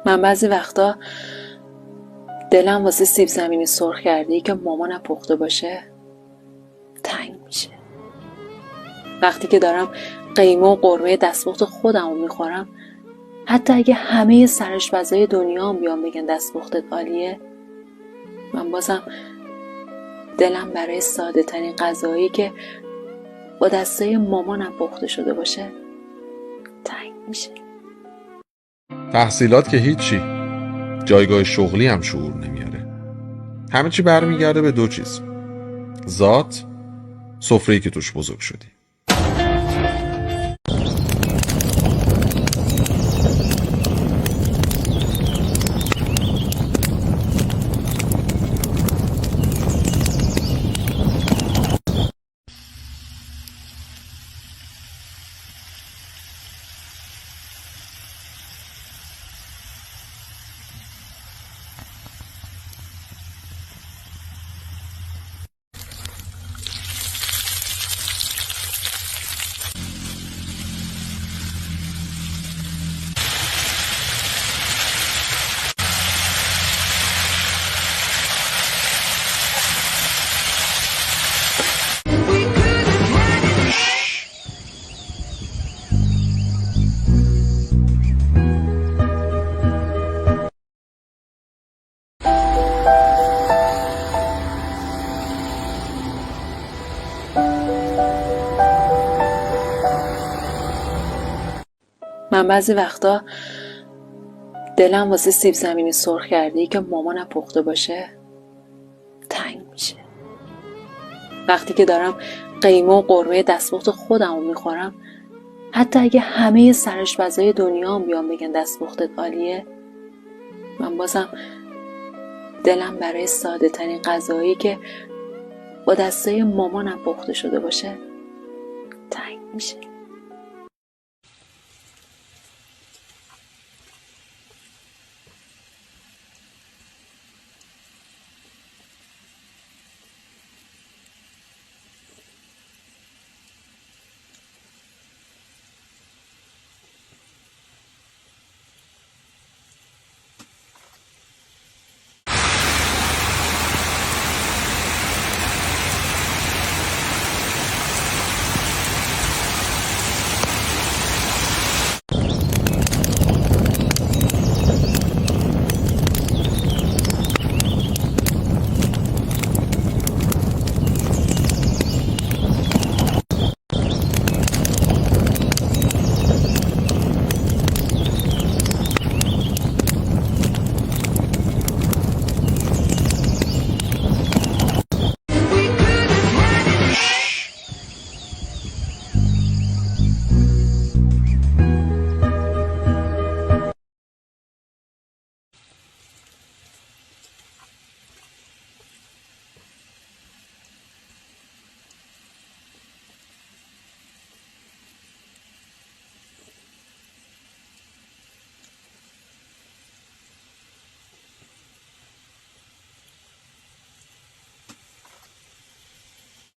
من بعضی وقتا دلم واسه سیب زمینی سرخ کرده‌ای که مامانم پخته باشه تنگ میشه. وقتی که دارم قیمه و قرمه دستپخت خودم رو میخورم، حتی اگه همه سرآشپزای دنیا هم بیان بگن دستپختت عالیه، من بازم دلم برای ساده ترین غذایی که با دستای مامانم پخته شده باشه تنگ میشه. تحصیلات که هیچی، جایگاه شغلی هم شعور نمیاره. همه چی برمیگرده به دو چیز: ذات، سفره‌ای که توش بزرگ شدی. من بعضی وقتا دلم واسه سیب زمینی سرخ کرده‌ای که مامانم پخته باشه تنگ میشه. وقتی که دارم قیمه و قرمه دستپخت خودم رو میخورم، حتی اگه همه سرآشپزای دنیا هم بیان بگن دستپختت عالیه، من بازم دلم برای ساده ترین غذایی که با دستای مامانم پخته شده باشه تنگ میشه.